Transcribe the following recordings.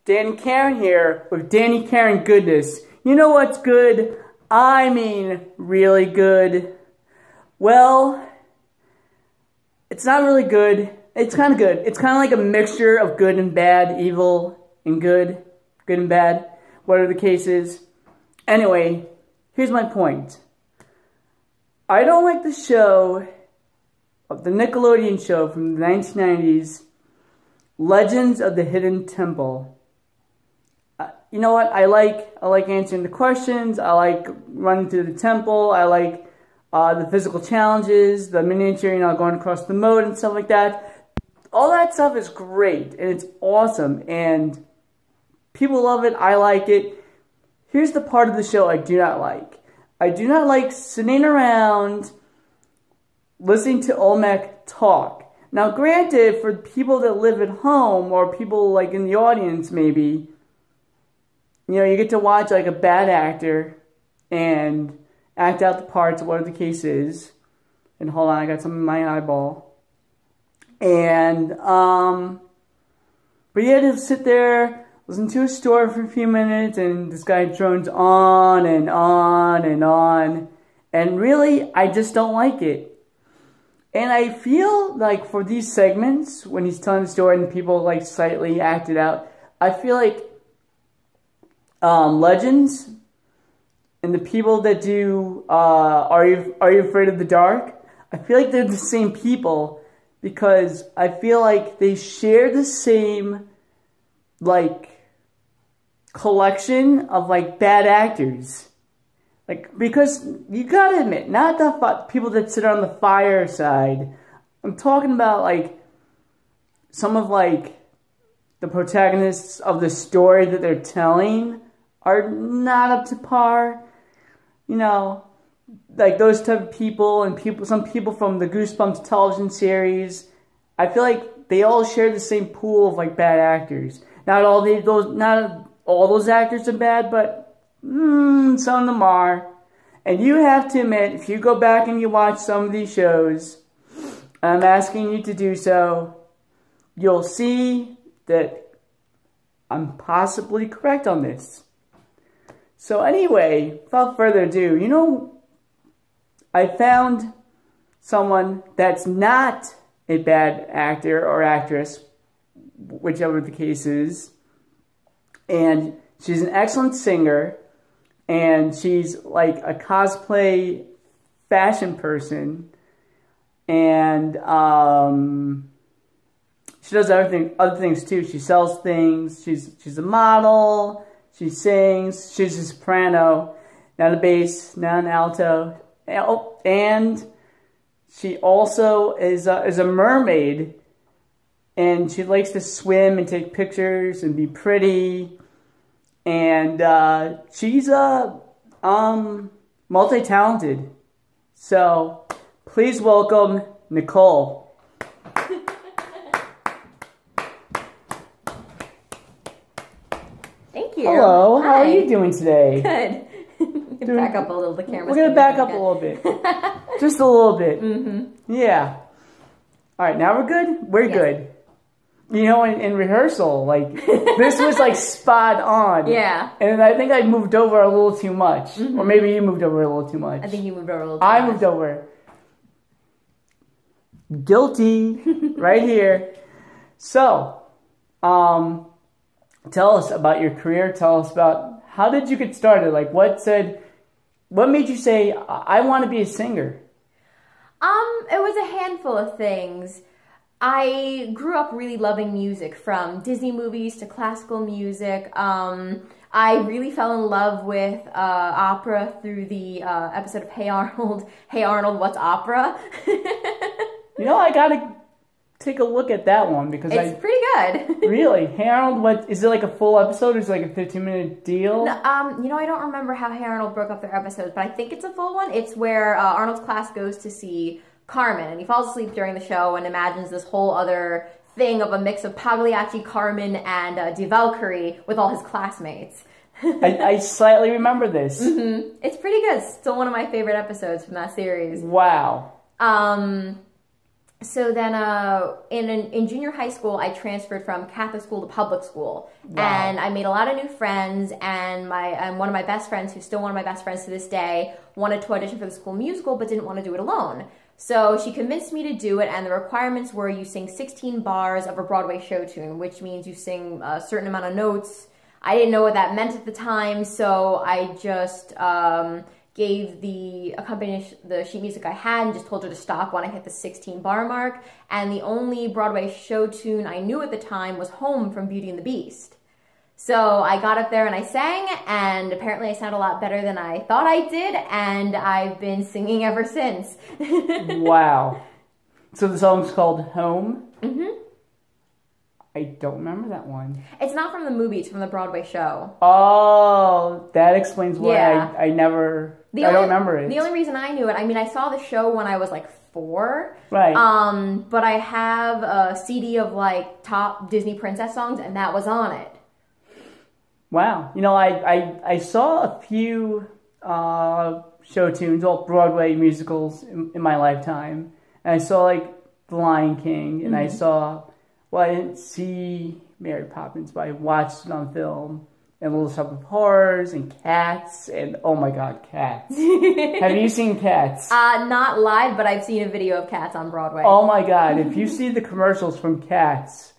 Danny Karen here with Danny Karen Goodness. You know what's good? I mean really good. Well, it's not really good. It's kind of good. It's kind of like a mixture of good and bad, evil and good and bad, whatever the case is. Anyway, here's my point. I don't like the show, the Nickelodeon show from the 1990s, Legends of the Hidden Temple. You know what? I like answering the questions. I like running through the temple. I like the physical challenges, the miniature, going across the moat and stuff like that. All that stuff is great, and it's awesome, and people love it. I like it. Here's the part of the show I do not like. I do not like sitting around listening to Olmec talk. Now, granted, for people that live at home or people like in the audience, maybe, you get to watch like a bad actor and act out the parts, whatever the case is. And hold on, I got something in my eyeball. And, but you had to sit there, listen to a story for a few minutes, and this guy drones on and on and on. And really, I just don't like it. And I feel like for these segments, when he's telling the story and people like slightly act it out, I feel like Legends and the people that do Are You Afraid of the Dark, I feel like they're the same people because I feel like they share the same like collection of like bad actors. Like, because you gotta admit, not the people that sit on the fireside. I'm talking about like some of like the protagonists of the story that they're telling are not up to par. Like those type of people and some people from the Goosebumps television series. I feel like they all share the same pool of like bad actors. Not all those actors are bad, but some of them are. And you have to admit, if you go back and you watch some of these shows, I'm asking you to do so, you'll see that I'm possibly correct on this. So anyway, without further ado, I found someone that's not a bad actor or actress, whichever the case is, and she's an excellent singer, and she's like a cosplay fashion person, and she does other things too. She sells things. She's a model. She sings. She's a soprano, not a bass, not an alto, and she also is a mermaid, and she likes to swim and take pictures and be pretty. And she's multi-talented. So please welcome Nicole. Thank you. Hello. Hi. How are you doing today? Good. Back up a little. The camera. We're gonna back up a little bit, just a little bit. Yeah. All right. Now we're good. We're good. In rehearsal, like, this was, like, spot on. Yeah. And I think I moved over a little too much. Or maybe you moved over a little too much. I think you moved over a little too much. I moved over. Guilty. Right here. So, tell us about your career. Tell us about, how did you get started? Like, what made you say, I want to be a singer? It was a handful of things. I grew up really loving music, from Disney movies to classical music. I really fell in love with opera through the episode of Hey Arnold, Hey Arnold, What's Opera? I gotta take a look at that one because it's pretty good. Really? Hey Arnold, what is it, like a full episode or is it like a 15-minute deal? No, I don't remember how Hey Arnold broke up their episodes, but I think it's a full one. It's where Arnold's class goes to see Carmen, and he falls asleep during the show and imagines this whole other thing of a mix of Pagliacci, Carmen, and Die Valkyrie with all his classmates. I slightly remember this. It's pretty good. Still one of my favorite episodes from that series. Wow. So then in junior high school, I transferred from Catholic school to public school. Wow. And I made a lot of new friends, and one of my best friends, who's still one of my best friends to this day, wanted to audition for the school musical but didn't want to do it alone. So she convinced me to do it, and the requirements were you sing 16 bars of a Broadway show tune, which means you sing a certain amount of notes. I didn't know what that meant at the time, so I just gave the accompanist the sheet music I had and just told her to stop when I hit the 16 bar mark. And the only Broadway show tune I knew at the time was Home from Beauty and the Beast. So I got up there and I sang, and apparently I sound a lot better than I thought I did, and I've been singing ever since. Wow. So the song's called Home? Mm-hmm. I don't remember that one. It's not from the movie, it's from the Broadway show. Oh, that explains why Yeah. I don't remember it. The only reason I knew it, I mean, I saw the show when I was like 4. Right. But I have a CD of like top Disney princess songs, and that was on it. Wow. You know, I saw a few show tunes, all Broadway musicals in my lifetime. And I saw like The Lion King, and I saw, well, I didn't see Mary Poppins, but I watched it on film. And Little Shop of Horrors, and Cats, and oh my god, Cats. Have you seen Cats? Not live, but I've seen a video of Cats on Broadway. Oh my god, if you see the commercials from Cats,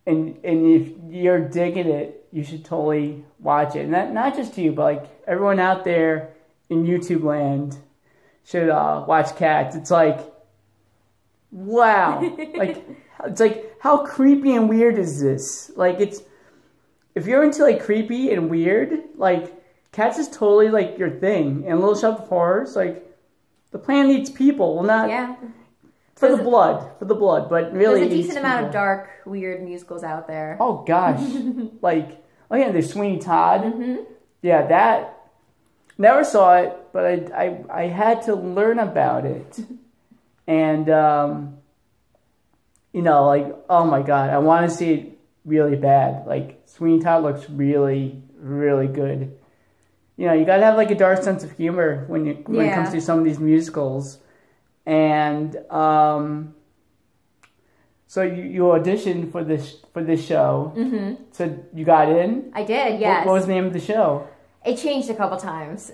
and if you're digging it, you should totally watch it. And not just you, but like everyone out there in YouTube land should watch Cats. It's like, wow. It's like, how creepy and weird is this? Like, if you're into like creepy and weird, like Cats is totally like your thing. And Little Shop of Horrors, like the planet needs people. Well, not for the blood, but really there's a decent amount of dark, weird musicals out there. Oh gosh, like there's Sweeney Todd. Mm-hmm. Yeah, that never saw it, but I had to learn about it, and you know, like, oh my god, I want to see it really bad. Like Sweeney Todd looks really, really good. You know, you gotta have like a dark sense of humor when it comes to some of these musicals. And so you auditioned for this show. Mm-hmm. So you got in? I did, yes. What was the name of the show? It changed a couple times.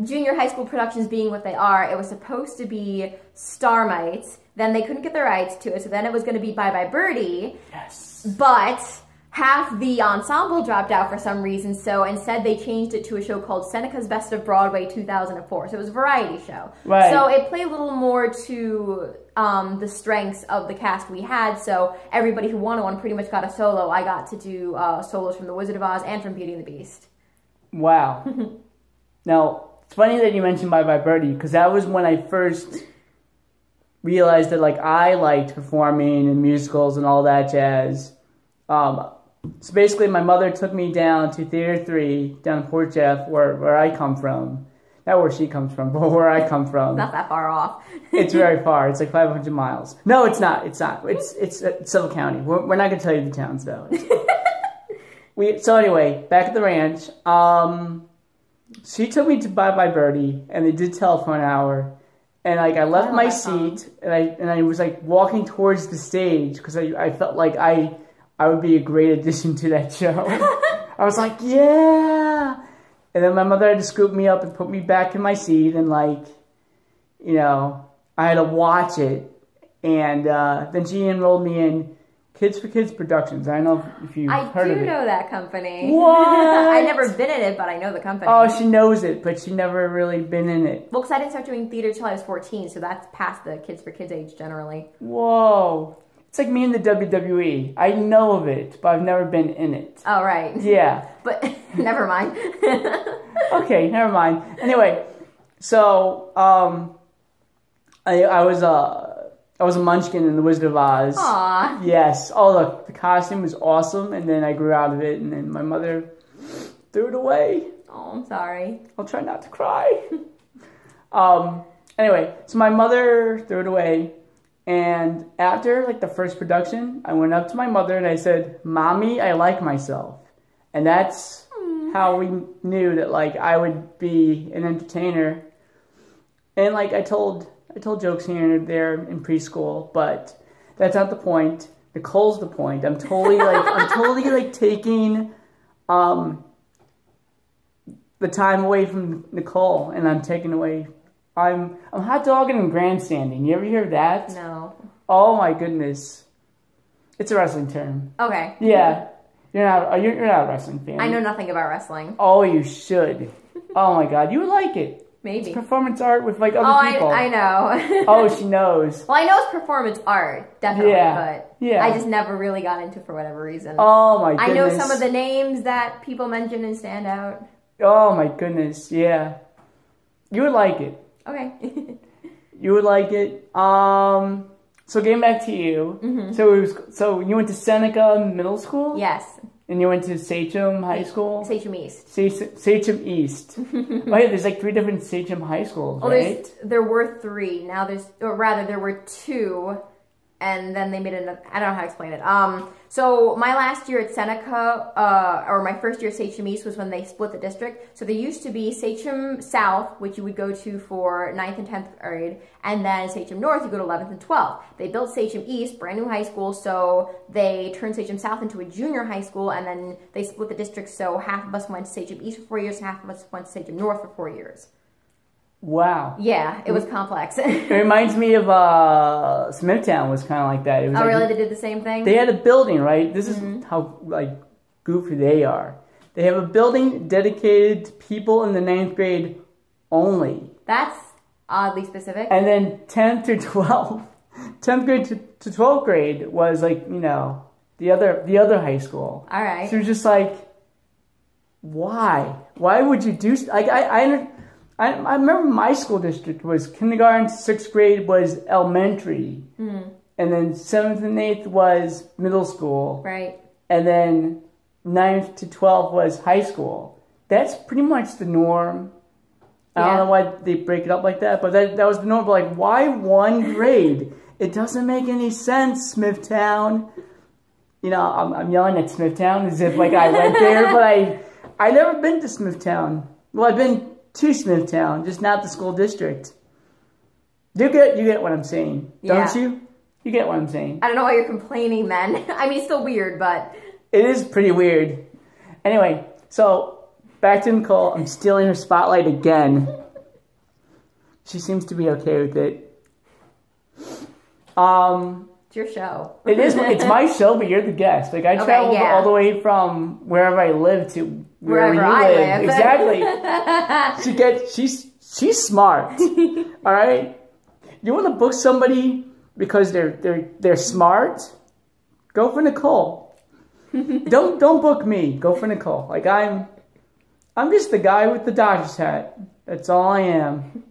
Junior high school productions being what they are, it was supposed to be Starmites. Then they couldn't get the rights to it, so then it was going to be Bye Bye Birdie. Yes. But half the ensemble dropped out for some reason, so instead they changed it to a show called Seneca's Best of Broadway 2004. So it was a variety show. Right. So it played a little more to the strengths of the cast we had, so everybody who wanted one pretty much got a solo. I got to do solos from The Wizard of Oz and from Beauty and the Beast. Wow. Now, it's funny that you mentioned Bye Bye Birdie, because that was when I first realized that like I liked performing in musicals and all that jazz. So basically my mother took me down to Theater 3 down in Port Jeff, where I come from. Not where she comes from, but where I come from. Not that far off. It's very far. It's like 500 miles. No, it's not. It's not. It's Civil County. We're not going to tell you the towns though. So anyway, back at the ranch, she took me to Bye Bye Birdie, and they did telephone hour. And like I left my seat, and I was like walking towards the stage because I felt like I would be a great addition to that show. I was like, yeah. And then my mother had to scoop me up and put me back in my seat, and like, you know, I had to watch it. And then she enrolled me in Kids for Kids Productions. I don't know if you've heard of it. I do know that company. What? I've never been in it, but I know the company. Oh, she knows it, but she never really been in it. Well, because I didn't start doing theater until I was 14, so that's past the Kids for Kids age generally. Whoa. It's like me in the WWE. I know of it, but I've never been in it. Oh, right. Yeah. But never mind. Okay, never mind. Anyway, so I was a munchkin in The Wizard of Oz. Aww. Yes. Oh, the costume was awesome, and then I grew out of it, and then my mother threw it away. Oh, I'm sorry. I'll try not to cry. Anyway, so my mother threw it away, and after like the first production, I went up to my mother and I said, "Mommy, I like myself." And that's how we knew that like I would be an entertainer. And like I told I told jokes here and there in preschool, but that's not the point. Nicole's the point. I'm totally like taking the time away from Nicole, and I'm taking away. I'm hot dogging and grandstanding. You ever hear that? No. Oh my goodness, it's a wrestling term. Okay. Yeah, you're not a wrestling fan. I know nothing about wrestling. Oh, you should. Oh my God, you would like it. Maybe. It's performance art with like other people. I know. Oh, she knows. Well, I know it's performance art, definitely, but yeah. I just never really got into it for whatever reason. Oh my goodness. I know some of the names that people mention and stand out. Oh my goodness, yeah. You would like it. Okay. You would like it. So getting back to you. Mm-hmm. So you went to Seneca Middle School? Yes. And you went to Sachem High School? Sachem East. Sachem East. Oh yeah, there's like 3 different Sachem High Schools, right? There were 3. Now there were 2, and then they made another. I don't know how to explain it. So my last year at Seneca, or my first year at Sachem East was when they split the district. So there used to be Sachem South, which you would go to for 9th and 10th grade, and then Sachem North, you go to 11th and 12th. They built Sachem East, brand new high school, so they turned Sachem South into a junior high school, and then they split the district, so half of us went to Sachem East for 4 years, and half of us went to Sachem North for 4 years. Wow. Yeah, it was complex. It reminds me of Smithtown was kind of like that. It was really? They did the same thing? They had a building, right? This is how like goofy they are. They have a building dedicated to people in the 9th grade only. That's oddly specific. And then 10th to 12th, 10th grade to 12th grade was like, the other high school. All right. So it was just like, why? Why would you do like I remember my school district was kindergarten to 6th grade was elementary. And then 7th and 8th was middle school. Right. And then 9th to 12th was high school. That's pretty much the norm. I don't know why they break it up like that, but that was the norm. But like, why 1 grade? It doesn't make any sense, Smithtown. I'm yelling at Smithtown as if like I went there, but I never been to Smithtown. Well, I've been to Smithtown, just not the school district. You get what I'm saying, don't you? You get what I'm saying. I don't know why you're complaining then. I mean, it's still weird, but... It is pretty weird. Anyway, so back to Nicole. I'm stealing her spotlight again. She seems to be okay with it. It's your show. It is. It's my show, but you're the guest. Like I traveled all the way from wherever I live to wherever you live. Exactly. She's smart. All right. You want to book somebody because they're smart? Go for Nicole. Don't book me. Go for Nicole. Like I'm just the guy with the Dodgers hat. That's all I am.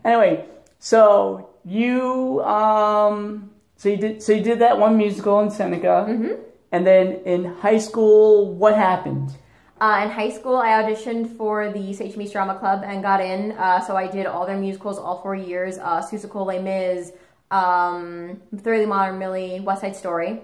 Anyway, so you So you did that one musical in Seneca, and then in high school, what happened? In high school, I auditioned for the Sachem East Drama Club and got in. So I did all their musicals all 4 years: Seussical, Les Mis, Thoroughly Modern Millie, West Side Story,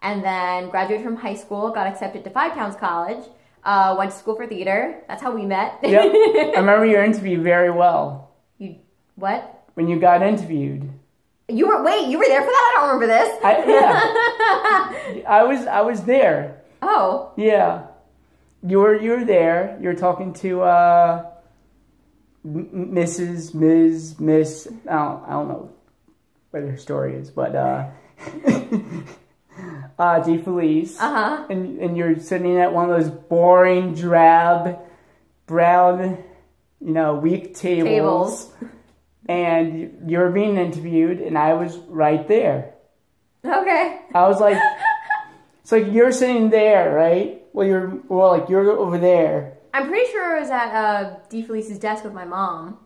and then graduated from high school. Got accepted to Five Towns College. Went to school for theater. That's how we met. Yep, I remember your interview very well. You what? When you got interviewed. You were there for that? I don't remember this. I was there. Oh. Yeah. You were there. You were talking to Mrs. Miss I don't know what her story is, but DeFelice. And you're sitting at one of those boring, drab, brown, weak tables. And you were being interviewed, and I was right there. Okay. I was like, it's like you're sitting there, right? Well, you're over there. I'm pretty sure I was at DeFelice's desk with my mom.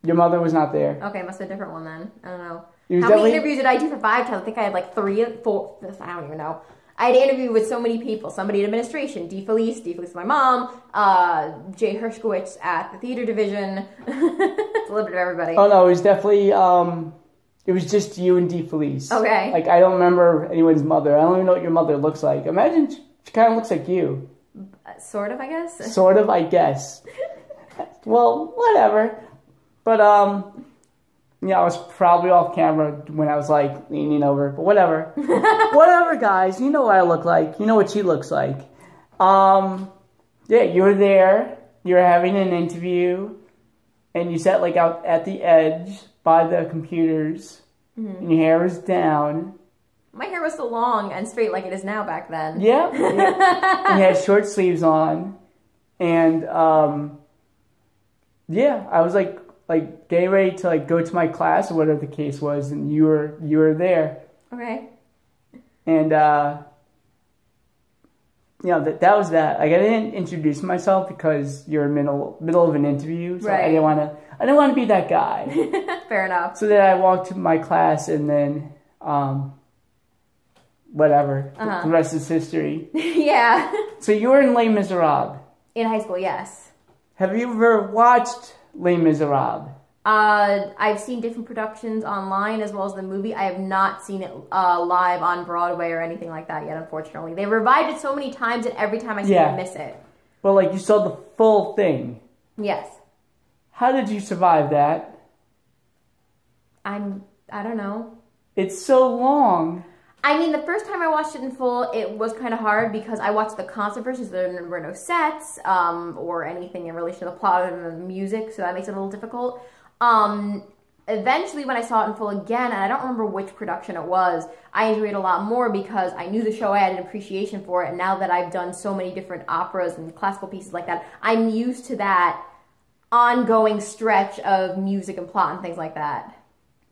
Your mother was not there. Okay, must have been a different one then. I don't know. How many interviews did I do for 5 times? I think I had like 3 or 4. I don't even know. I had to interview with so many people. Somebody in administration, DeFelice, my mom, Jay Hershkowitz at the theater division. It's a little bit of everybody. Oh no, it was definitely, it was just you and DeFelice. Okay. Like, I don't remember anyone's mother. I don't even know what your mother looks like. Imagine she kind of looks like you. Sort of, I guess. Sort of, I guess. Well, whatever. But, Yeah, I was probably off camera when I was like leaning over, but whatever. Whatever, guys. You know what I look like. You know what she looks like. Yeah, you were there. You were having an interview, and you sat like out at the edge by the computers, and your hair was down. My hair was so long and straight like it is now back then. Yeah, yeah. And you had short sleeves on, and yeah, I was like getting ready to like go to my class or whatever the case was, and you were there. Okay. And you know, that was that. Like, I didn't introduce myself because you're in middle of an interview, so right. I didn't want to be that guy. Fair enough. So then I walked to my class, and then whatever. The rest is history. Yeah. So you were in Les Miserables. In high school, yes. Have you ever watched Les Miserables? I've seen different productions online as well as the movie. I have not seen it live on Broadway or anything like that yet, unfortunately. They revived it so many times and every time I seem to miss it. Well, like, you saw the full thing. Yes. How did you survive that? I don't know. It's so long. I mean, the first time I watched it in full, it was kind of hard because I watched the concert versions. There were no sets or anything in relation to the plot and the music, so that makes it a little difficult. Eventually, when I saw it in full again, and I don't remember which production it was, I enjoyed it a lot more because I knew the show. I had an appreciation for it, and now that I've done so many different operas and classical pieces like that, I'm used to that ongoing stretch of music and plot and things like that.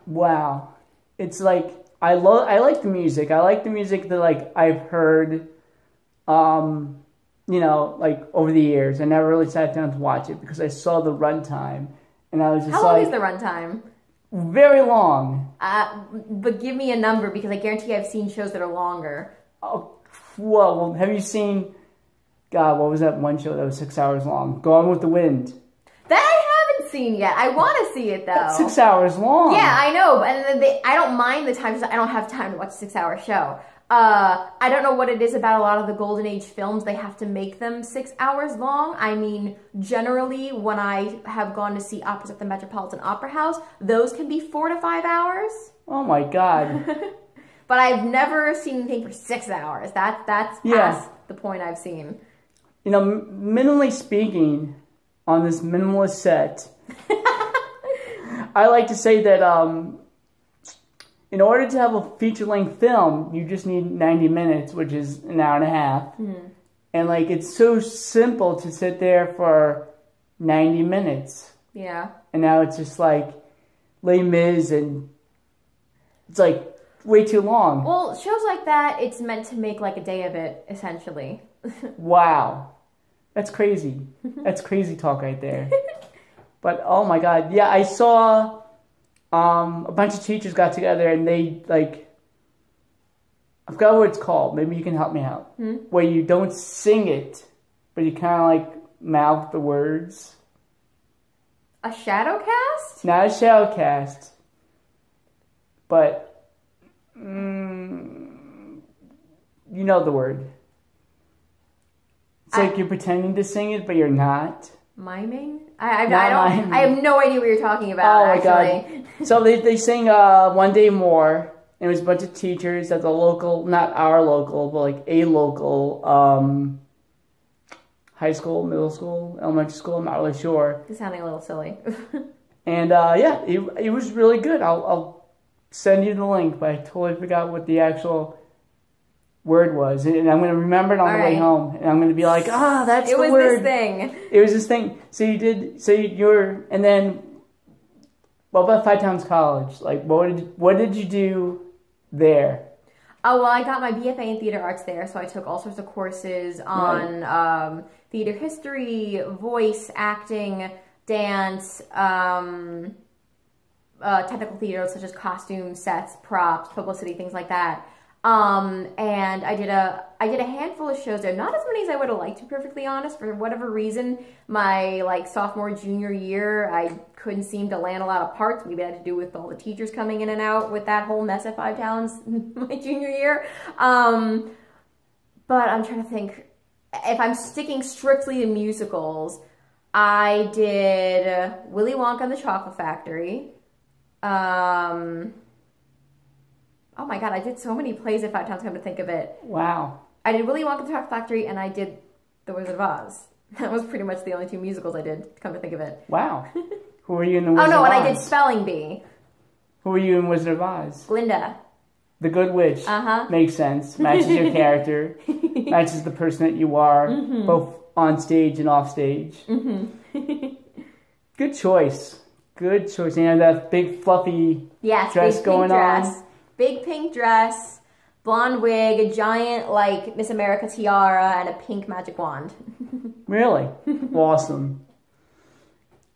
Wow. It's like, I like the music. I like the music that, like, I've heard, you know, like, over the years. I never really sat down to watch it because I saw the runtime, and I was just How long is the runtime? Very long. But give me a number because I guarantee I've seen shows that are longer. Oh, well, have you seen, God, what was that one show that was 6 hours long? Gone with the Wind. That I haven't seen yet. I want to see it, though. That's 6 hours long. Yeah, I know. And I don't mind the time because I don't have time to watch a 6 hour show. I don't know what it is about a lot of the Golden Age films. They have to make them 6 hours long. I mean, generally, when I have gone to see operas at the Metropolitan Opera House, those can be 4 to 5 hours. Oh, my God. But I've never seen anything for 6 hours. That's past the point I've seen. You know, minimally speaking, on this minimalist set, I like to say that in order to have a feature-length film, you just need 90 minutes, which is an hour and a half. Mm-hmm. And, like, it's so simple to sit there for 90 minutes. Yeah. And now it's just, like, Les Mis, and it's, like, way too long. Well, shows like that, it's meant to make, like, a day of it, essentially. Wow. That's crazy. That's crazy talk right there. But, oh, my God. Yeah, I saw... a bunch of teachers got together and they, like, I forgot what it's called. Maybe you can help me out. Where you don't sing it, but you kind of, like, mouth the words. A shadow cast? Not a shadow cast. But, you know the word. It's like you're pretending to sing it, but you're not. Miming? I have no idea what you're talking about, oh my actually. God. So they sing One Day More. And it was a bunch of teachers at the local, not our local, but like a local high school, middle school, elementary school. I'm not really sure. It's sounding a little silly. And yeah, it was really good. I'll send you the link, but I totally forgot what the actual word was, and I'm going to remember it on the way home, and I'm going to be like, that's the word. It was this thing. It was this thing. So you're, and then, what about Five Towns College? Like, what did you do there? Oh, well, I got my BFA in theater arts there, so I took all sorts of courses on theater history, voice, acting, dance, technical theater such as costumes, sets, props, publicity, things like that. And I did a handful of shows there, not as many as I would have liked, to be perfectly honest. For whatever reason, my like sophomore, junior year, I couldn't seem to land a lot of parts. Maybe it had to do with all the teachers coming in and out with that whole mess at Five Towns my junior year. But I'm trying to think, if I'm sticking strictly to musicals, I did Willy Wonka and the Chocolate Factory, Oh my god, I did so many plays at Five Towns, come to think of it. Wow. I did Willy Wonka and the Chocolate Factory, and I did The Wizard of Oz. That was pretty much the only 2 musicals I did, come to think of it. Wow. Who were you in The Wizard Oh no, of Oz? and I did Spelling Bee. Who were you in Wizard of Oz? Glinda. The Good Witch. Uh-huh. Makes sense. Matches your character. Matches the person that you are, both on stage and off stage. Good choice. Good choice. And you have that big fluffy dress going on. Big pink dress, blonde wig, a giant, like, Miss America tiara, and a pink magic wand. Really? Awesome.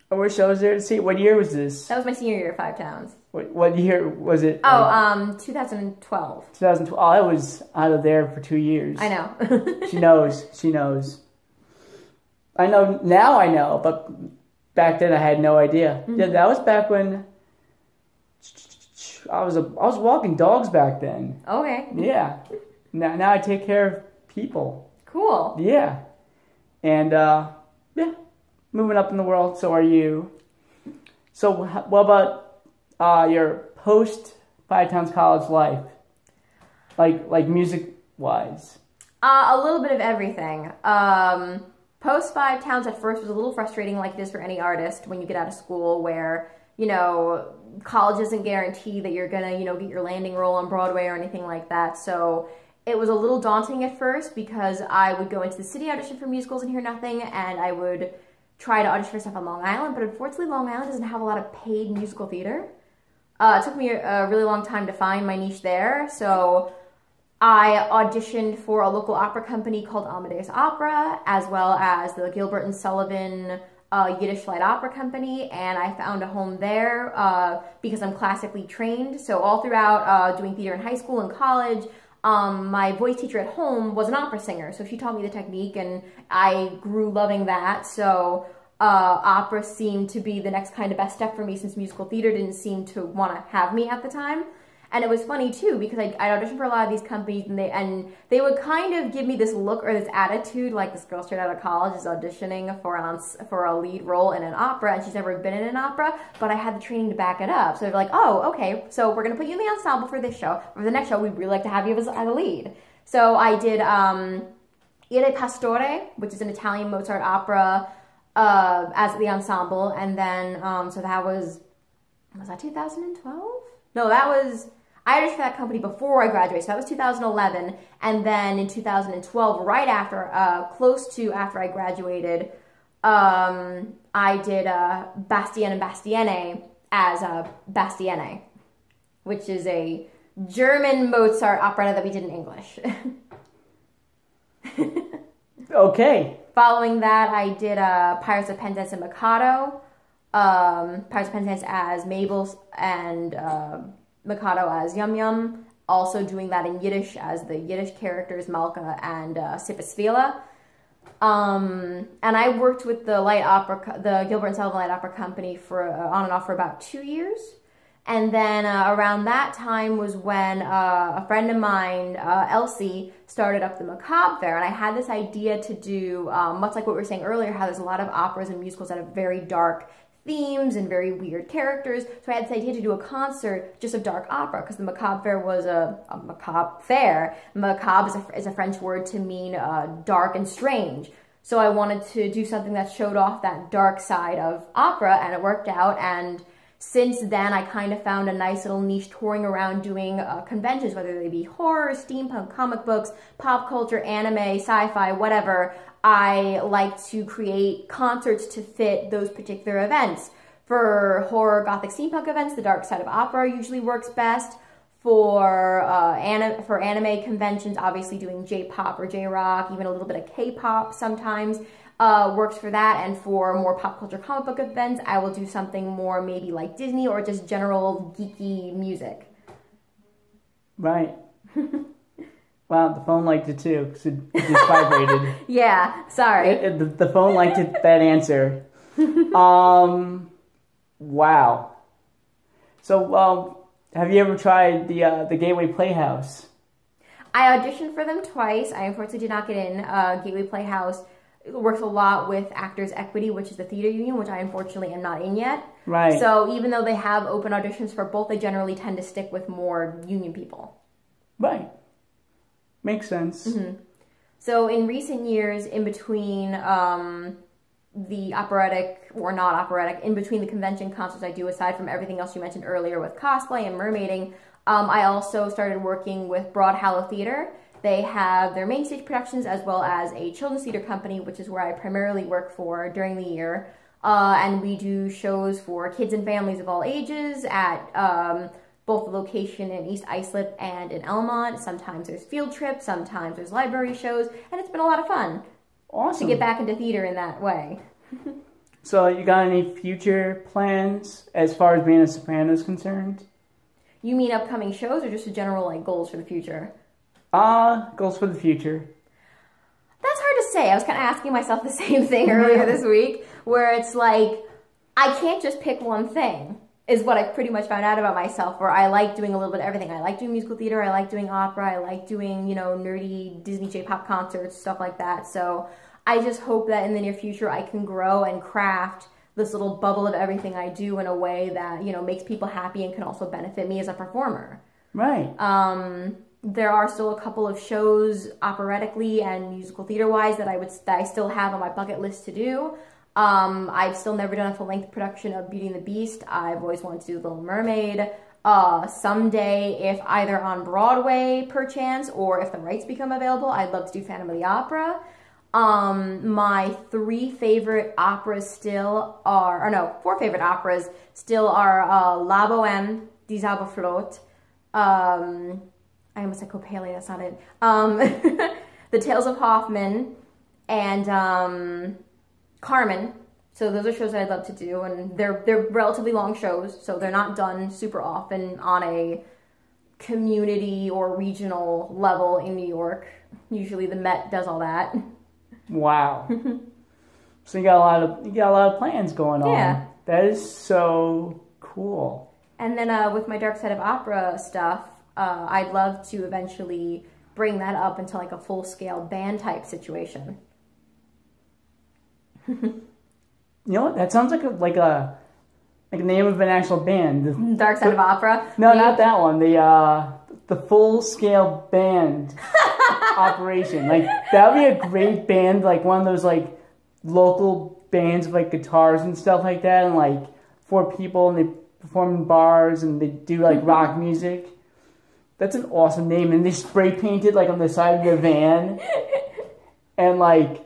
I wish I was there to see it. What year was this? That was my senior year at Five Towns. What year was it? 2012. 2012. Oh, I was out of there for 2 years. I know. She knows. She knows. I know. Now I know, but back then I had no idea. Yeah, that was back when I was walking dogs back then. Okay. Yeah. Now I take care of people. Cool. Yeah. And yeah, moving up in the world. So are you. So what about your post Five Towns college life? Like music wise? A little bit of everything. Post Five Towns at first was a little frustrating, like it is for any artist when you get out of school, where, you know, college isn't guaranteed that you're gonna, you know, get your landing role on Broadway or anything like that. So it was a little daunting at first because I would go into the city, audition for musicals and hear nothing, and I would try to audition for stuff on Long Island, but unfortunately Long Island doesn't have a lot of paid musical theater. It took me a really long time to find my niche there, so I auditioned for a local opera company called Amadeus Opera, as well as the Gilbert and Sullivan Yiddish Light Opera Company, and I found a home there because I'm classically trained. So all throughout doing theater in high school and college, my voice teacher at home was an opera singer, so she taught me the technique, and I grew loving that. So opera seemed to be the next kind of best step for me, since musical theater didn't seem to want to have me at the time. And it was funny too, because I auditioned for a lot of these companies, and they would kind of give me this look or this attitude, like this girl straight out of college is auditioning for a lead role in an opera, and she's never been in an opera, but I had the training to back it up. So they're like, oh, okay, so we're gonna put you in the ensemble for this show. For the next show, we'd really like to have you as a lead. So I did Il Pastore, which is an Italian Mozart opera, as the ensemble, and then so that was that 2012? No, I auditioned for that company before I graduated, so that was 2011, and then in 2012, right after, close to after I graduated, I did Bastien and Bastiene as Bastiene, which is a German Mozart operetta that we did in English. Okay. Following that, I did Pirates of Penzance and Mikado, Pirates of Penzance as Mabel, and Mikado as Yum Yum, also doing that in Yiddish as the Yiddish characters Malka and Sipasvila. And I worked with the the Gilbert and Sullivan Light Opera Company for on and off for about 2 years. And then around that time was when a friend of mine, Elsie, started up the Macabre Fair, and I had this idea to do, much like what we were saying earlier, how there's a lot of operas and musicals that have very dark themes and very weird characters. So I had this idea to do a concert just of dark opera, because the Macabre Fair was a macabre fair. Macabre is a French word to mean dark and strange. So I wanted to do something that showed off that dark side of opera, and it worked out. And since then, I kind of found a nice little niche touring around doing conventions, whether they be horror, steampunk, comic books, pop culture, anime, sci-fi, whatever. I like to create concerts to fit those particular events. For horror, gothic, steampunk events, the dark side of opera usually works best. For anime conventions, obviously doing J-pop or J-rock, even a little bit of K-pop sometimes works for that. And for more pop culture comic book events, I will do something more maybe like Disney or just general geeky music. Right. Wow, the phone liked it too, because it just vibrated. Yeah, sorry. The phone liked that answer. Wow. So, have you ever tried the Gateway Playhouse? I auditioned for them twice. I unfortunately did not get in. Gateway Playhouse works a lot with Actors Equity, which is the theater union, which I unfortunately am not in yet. Right. So even though they have open auditions for both, they generally tend to stick with more union people. Right. Makes sense. Mm-hmm. So in recent years, in between the operatic or not operatic, in between the convention concerts I do, aside from everything else you mentioned earlier with cosplay and mermaiding, I also started working with Broad Hollow Theater. They have their main stage productions as well as a children's theater company, which is where I primarily work for during the year. And we do shows for kids and families of all ages at both the location in East Islip and in Elmont. Sometimes there's field trips, sometimes there's library shows, and it's been a lot of fun. Awesome. To get back into theater in that way. So you got any future plans as far as being a soprano is concerned? You mean upcoming shows or just a general like goals for the future? Goals for the future. That's hard to say. I was kind of asking myself the same thing earlier this week, where it's like, I can't just pick one thing, is what I pretty much found out about myself, where I like doing a little bit of everything. I like doing musical theater, I like doing opera, I like doing, you know, nerdy Disney J-pop concerts, stuff like that. So I just hope that in the near future I can grow and craft this little bubble of everything I do in a way that, you know, makes people happy and can also benefit me as a performer. Right. There are still a couple of shows operatically and musical theater-wise that I still have on my bucket list to do. I've still never done a full-length production of Beauty and the Beast. I've always wanted to do Little Mermaid. Someday, if either on Broadway, perchance, or if the rights become available, I'd love to do Phantom of the Opera. My four favorite operas still are La Bohème, Die Zauberflöte, I almost said Copalia, that's not it, The Tales of Hoffmann, and Carmen. So those are shows that I'd love to do, and they're relatively long shows, so they're not done super often on a community or regional level in New York. Usually the Met does all that. Wow. So you got a lot of plans going on. Yeah. That is so cool. And then with my Dark Side of Opera stuff, I'd love to eventually bring that up into like a full-scale band type situation. You know what? That sounds like a name of an actual band. Dark Side of Opera? No, not that one. The full-scale band operation. Like, that would be a great band, like one of those like local bands with like guitars and stuff like that, and like 4 people, and they perform in bars and they do like rock music. That's an awesome name. And they spray painted like on the side of their van. And like,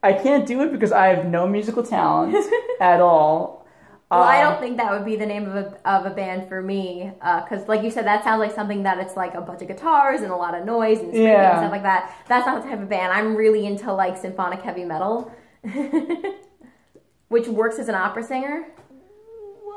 I can't do it because I have no musical talent at all. Well, I don't think that would be the name of a band for me, because like you said, that sounds like something that it's like a bunch of guitars and a lot of noise and screaming and stuff like that. That's not the type of band. I'm really into like symphonic heavy metal, which works as an opera singer.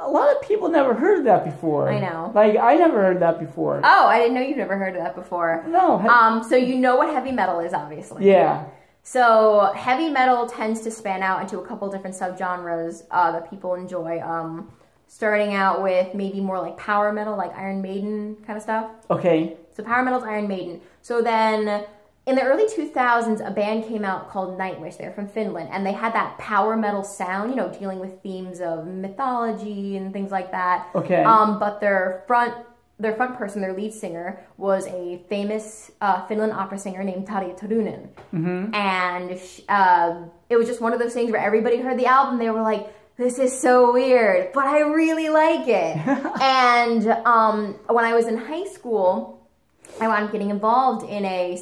A lot of people never heard of that before. I know. Like, I never heard that before. Oh, I didn't know you've never heard of that before. No. So you know what heavy metal is, obviously. Yeah. So heavy metal tends to span out into a couple different subgenres that people enjoy. Starting out with maybe more like power metal, like Iron Maiden kind of stuff. Okay. So power metal's Iron Maiden. So then in the early 2000s, a band came out called Nightwish. They're from Finland, and they had that power metal sound, you know, dealing with themes of mythology and things like that. Okay. But their front person, their lead singer, was a famous Finland opera singer named Tarja Turunen. Mm-hmm. And it was just one of those things where everybody heard the album, they were like, this is so weird, but I really like it. And when I was in high school, I wound up getting involved in a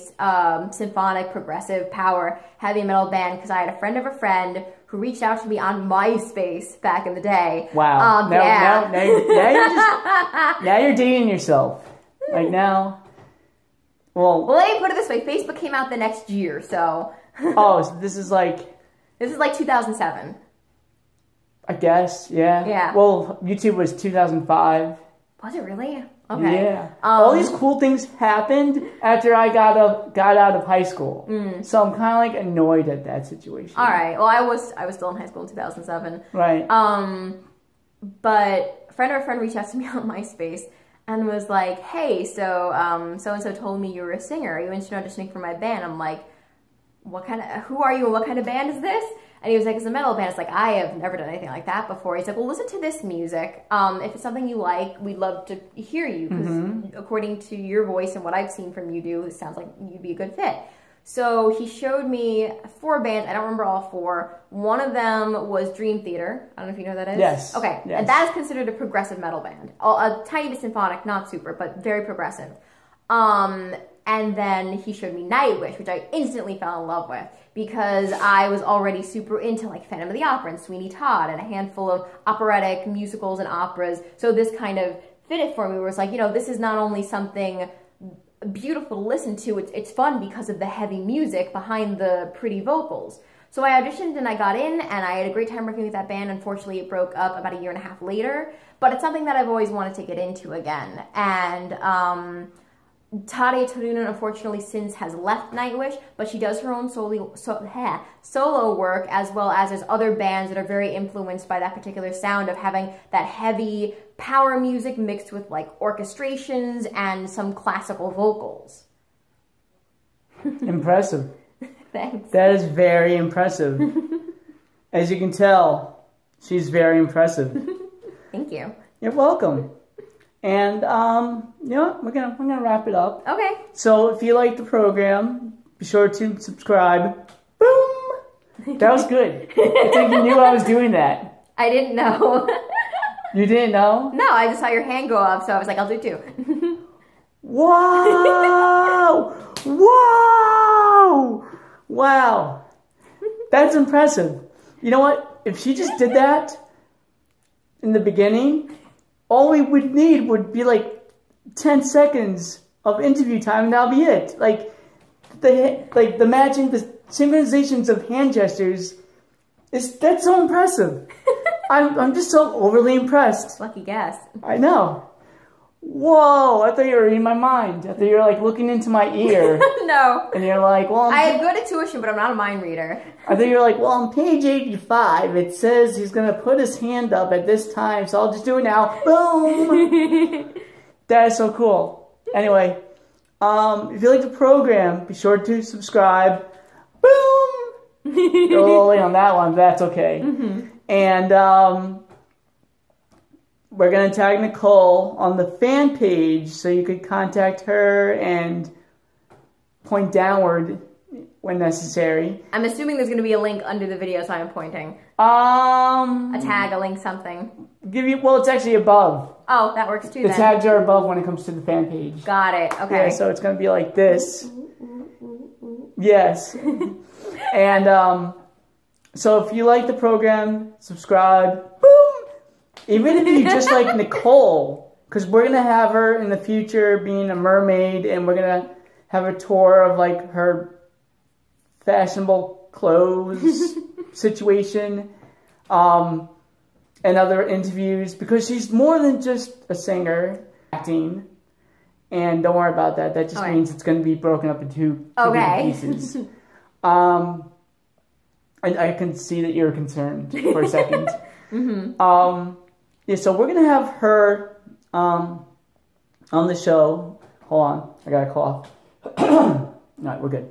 symphonic, progressive, power, heavy metal band because I had a friend of a friend who reached out to me on MySpace back in the day. Wow. Yeah. Now you're dating yourself. Like now, well, let me put it this way. Facebook came out the next year, so. Oh, so this is like 2007. I guess, yeah. Yeah. Well, YouTube was 2005. Was it really? Okay. Yeah. All these cool things happened after I got out of high school. So I'm kind of like annoyed at that situation. All right. Well, I was still in high school in 2007. Right. But a friend of a friend reached out to me on MySpace and was like, "Hey, so so and so told me you were a singer. Are you interested in auditioning for my band?" I'm like, who are you and what kind of band is this? And he was like, it's a metal band. It's like, I have never done anything like that before. He's like, well, listen to this music. If it's something you like, we'd love to hear you. Because according to your voice and what I've seen from you do, it sounds like you'd be a good fit. So he showed me 4 bands. I don't remember all 4. One of them was Dream Theater. I don't know if you know what that is. Yes. Okay. Yes. And that is considered a progressive metal band. A tiny bit symphonic, not super, but very progressive. And then he showed me Nightwish, which I instantly fell in love with because I was already super into like Phantom of the Opera and Sweeney Todd and a handful of operatic musicals and operas. So this kind of fit it for me where it's like, you know, this is not only something beautiful to listen to, it's fun because of the heavy music behind the pretty vocals. So I auditioned and I got in and I had a great time working with that band. Unfortunately, it broke up about 1.5 years later, but it's something that I've always wanted to get into again. And Tarja Turunen, unfortunately, since has left Nightwish, but she does her own solo work, as well as there's other bands that are very influenced by that particular sound of having that heavy power music mixed with like orchestrations and some classical vocals. Impressive. Thanks. That is very impressive. As you can tell, she's very impressive. Thank you. You're welcome. And you know what? We're gonna wrap it up. Okay. So if you like the program, be sure to subscribe. Boom! That was good. I think you knew I was doing that. I didn't know. You didn't know? No, I just saw your hand go up, so I was like, I'll do it too. Wow! Wow! Wow! That's impressive. You know what? If she just did that in the beginning, all we would need would be like 10 seconds of interview time, and that'll be it. Like the matching, the synchronizations of hand gestures, that's so impressive. I'm just so overly impressed. Lucky guess. I know. Whoa, I thought you were reading my mind. I thought you were like looking into my ear. No. And you're like, well, I have good intuition, but I'm not a mind reader. I think you're like, well, on page 85, it says he's going to put his hand up at this time, so I'll just do it now. Boom! That is so cool. Anyway, if you like the program, be sure to subscribe. Boom! You're a little late on that one, but that's okay. And we're going to tag Nicole on the fan page so you could contact her and point downward when necessary. I'm assuming there's going to be a link under the video, so I'm pointing. A tag, a link, something. Well, it's actually above. Oh, that works too The then. tags are above when it comes to the fan page. Got it. Okay. Yeah, so it's going to be like this. Yes. And so if you like the program, subscribe. Boom! Even if you just like Nicole, because we're going to have her in the future being a mermaid, and we're going to have a tour of like her fashionable clothes situation, and other interviews, because she's more than just a singer, acting. And don't worry about that. That just means it's going to be broken up into two pieces. I can see that you're concerned for a second. Yeah, so we're going to have her on the show. Hold on. I got a cough. All right, we're good.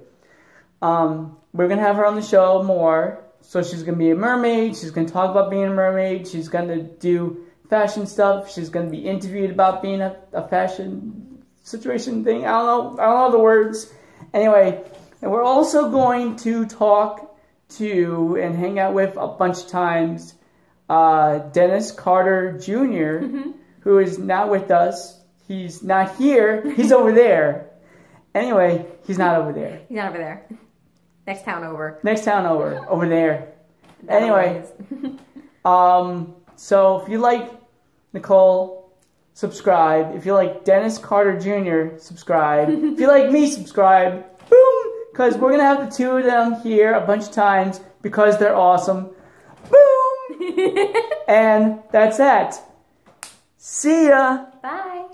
We're going to have her on the show more. So she's going to be a mermaid. She's going to talk about being a mermaid. She's going to do fashion stuff. She's going to be interviewed about being a fashion situation thing. I don't know the words. Anyway, and we're also going to talk to and hang out with a bunch of times Dennis Carter Jr., who is not with us. He's not here. He's over there. Anyway, he's not over there. He's not over there. Next town over. Next town over. Over there. Anyway. So if you like Nicole, subscribe. If you like Dennis Carter Jr., subscribe. If you like me, subscribe. Boom! Because we're going to have the two of them here a bunch of times because they're awesome. Boom! And that's that. See ya! Bye!